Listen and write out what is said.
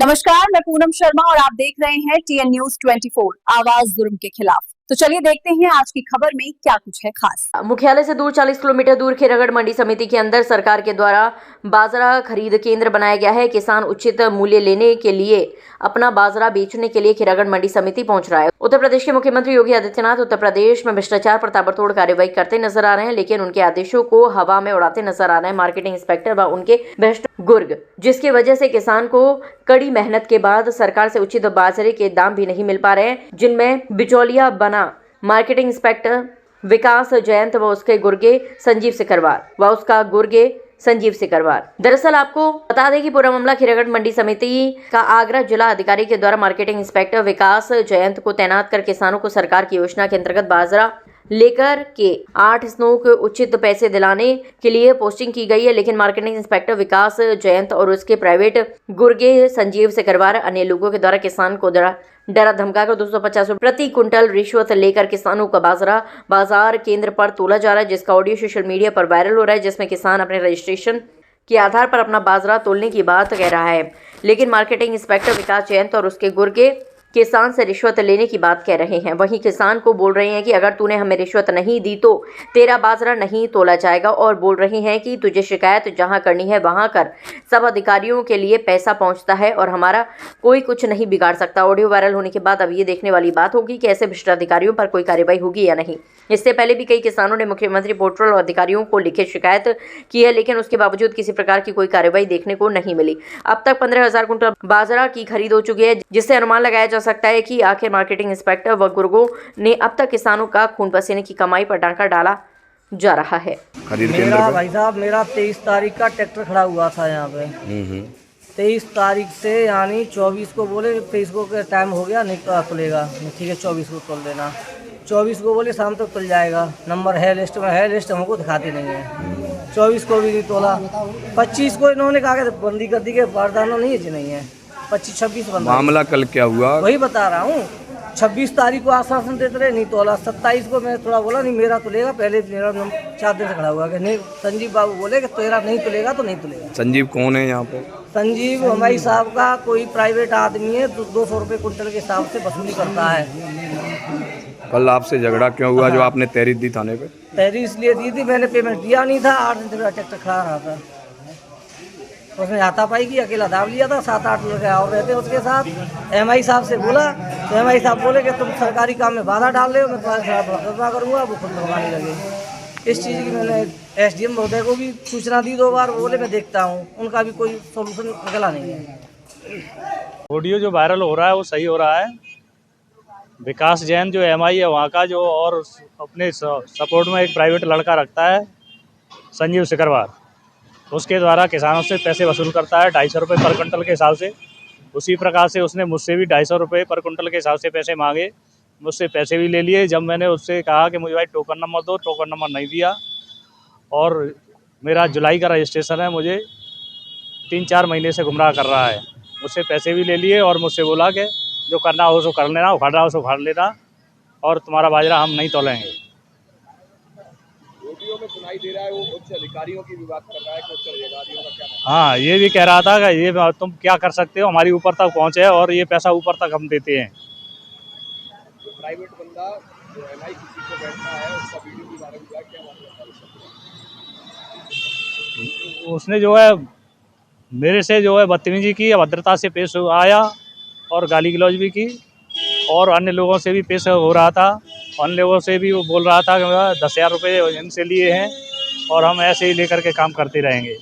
नमस्कार, मैं पूनम शर्मा और आप देख रहे हैं टीएन न्यूज 24 आवाज जुर्म के खिलाफ। तो चलिए देखते हैं आज की खबर में क्या कुछ है खास। मुख्यालय से दूर 40 किलोमीटर दूर खैरागढ़ मंडी समिति के अंदर सरकार के द्वारा बाजरा खरीद केंद्र बनाया गया है। किसान उचित मूल्य लेने के लिए अपना बाजरा बेचने के लिए खैरागढ़ मंडी समिति पहुंच रहा है। उत्तर प्रदेश के मुख्यमंत्री योगी आदित्यनाथ उत्तर प्रदेश में भ्रष्टाचार पर ताबड़तोड़ कार्रवाई करते नजर आ रहे हैं, लेकिन उनके आदेशों को हवा में उड़ाते नजर आ रहे हैं मार्केटिंग इंस्पेक्टर व उनके भ्रष्ट गुर्ग, जिसकी वजह से किसान को कड़ी मेहनत के बाद सरकार से उचित बाजरे के दाम भी नहीं मिल पा रहे हैं, जिनमें बिचौलिया बना मार्केटिंग इंस्पेक्टर विकास जयंत व उसके गुर्गे संजीव सिकरवार। दरअसल आपको बता दें कि पूरा मामला खैरागढ़ मंडी समिति का आगरा जिला अधिकारी के द्वारा मार्केटिंग इंस्पेक्टर विकास जयंत को तैनात कर किसानों को सरकार की योजना के अंतर्गत बाजरा लेकर के 8 स्नो के उचित पैसे दिलाने के लिए पोस्टिंग की गई है, लेकिन मार्केटिंग इंस्पेक्टर विकास जयंत और उसके प्राइवेट गुर्गे संजीव सिकरवार अन्य लोगों के द्वारा किसान को डरा धमकाकर 250 रुपये प्रति कुंटल रिश्वत लेकर किसानों का बाजरा बाजार केंद्र पर तोला जा रहा है, जिसका ऑडियो सोशल मीडिया पर वायरल हो रहा है, जिसमें किसान अपने रजिस्ट्रेशन के आधार पर अपना बाजरा तोलने की बात कह रहा है, लेकिन मार्केटिंग इंस्पेक्टर विकास जयंत और उसके गुर्गे किसान से रिश्वत लेने की बात कह रहे हैं। वहीं किसान को बोल रहे हैं कि अगर तूने हमें रिश्वत नहीं दी तो तेरा बाजरा नहीं तोला जाएगा, और बोल रहे हैं कि तुझे शिकायत जहां करनी है वहां कर, सब अधिकारियों के लिए पैसा पहुंचता है और हमारा कोई कुछ नहीं बिगाड़ सकता। ऑडियो वायरल होने के बाद अब ये देखने वाली बात होगी कि ऐसे भ्रष्ट अधिकारियों पर कोई कार्रवाई होगी या नहीं। इससे पहले भी कई किसानों ने मुख्यमंत्री पोर्टल और अधिकारियों को लिखित शिकायत की है, लेकिन उसके बावजूद किसी प्रकार की कोई कार्रवाई देखने को नहीं मिली। अब तक 15,000 कुंटल बाजरा की खरीद हो चुकी है, जिससे अनुमान लगाया जा सकता है कि आखिर मार्केटिंग इंस्पेक्टर व गुर्गों ने अब तक किसानों का खून पसीने की कमाई पर डाका डाला जा रहा है। मेरा भाई साहब, मेरा 23 तारीख का ट्रैक्टर खड़ा हुआ था यहाँ पे। 23 तारीख से यानी 24 को बोले 23 को टाइम हो गया, नहीं तो खुलेगा, ठीक है 24 को तोल देना। 24 को बोले शाम तक तुल जाएगा, नंबर है लिस्ट में, है लिस्ट हमको दिखाते नहीं है। 24 को भी नहीं तोला। 25 को इन्होंने कहा कि बंदी कर दी के बारदाना नहीं है, नहीं है 25-26 बंदा। मामला कल क्या हुआ वही बता रहा हूँ। 26 तारीख को आश्वासन देते रहे, नहीं तोला। 27 को मैं थोड़ा बोला नहीं मेरा तुलेगा, पहले मेरा 4 दिन से खड़ा हुआ कि नहीं। संजीव बाबू बोले कि तेरा नहीं तुलेगा तो नहीं तुलेगा। संजीव कौन है यहाँ पे? संजीव हमारी साहब का कोई प्राइवेट आदमी है, 200 रुपये कुंटल के हिसाब से वसूली करता है। कल आपसे झगड़ा क्यों हुआ? जो आपने तहरीर दी थाने पे? तहरीर इसलिए दी थी, मैंने पेमेंट दिया नहीं था। 8 दिन से मेरा ट्रैक्टर खड़ा रहा था। उसने हाथापाई की, अकेला दाब लिया था। 7-8 लोग और रहते उसके साथ। MI साहब से बोला तो MI साहब बोले कि तुम सरकारी काम में बाधा डाल रहे हो, मैं तुम्हारे खिलाफ मुकदमा करूँगा। वो खुद भगवानी लगे। इस चीज़ की मैंने SDM महोदय को भी सूचना दी 2 बार, बोले मैं देखता हूँ। उनका भी कोई सोल्यूशन निकला नहीं है। ऑडियो जो वायरल हो रहा है वो सही हो रहा है। विकास जैन जो MI है वहाँ का, जो और अपने सपोर्ट में एक प्राइवेट लड़का रखता है संजीव सिकरवार, उसके द्वारा किसानों से पैसे वसूल करता है 250 रुपये पर कुंटल के हिसाब से। उसी प्रकार से उसने मुझसे भी 250 रुपये पर कुंटल के हिसाब से पैसे मांगे, मुझसे पैसे भी ले लिए। जब मैंने उससे कहा कि मुझे भाई टोकन नंबर दो, टोकन नंबर नहीं दिया। और मेरा जुलाई का रजिस्ट्रेशन है, मुझे 3-4 महीने से गुमराह कर रहा है। मुझसे पैसे भी ले लिए और मुझसे बोला कि जो करना हो सो कर लेना, उखाड़ रहा हो सो उखाड़ लेना, और तुम्हारा बाजरा हम नहीं तोलेंगे। में सुनाई दे रहा है वो उच्च अधिकारियों की भी बात कर रहा है कि उच्च अधिकारियों का क्या? हाँ, ये भी कह रहा था कि ये तुम क्या कर सकते हो, हमारी ऊपर तक पहुँचे और ये पैसा ऊपर तक हम देते हैं। जो प्राइवेट बंदा जो MI किसी को बैठता है, उसका वीडियो भी वायरल हुआ, क्या मामला था? उसने जो है मेरे से जो है बदतमीजी की, अभद्रता से पेश आया और गाली गलौज भी की, और अन्य लोगों से भी पेश हो रहा था। अन्य लोगों से भी वो बोल रहा था कि 10,000 रुपये इनसे लिए हैं और हम ऐसे ही लेकर के काम करते रहेंगे।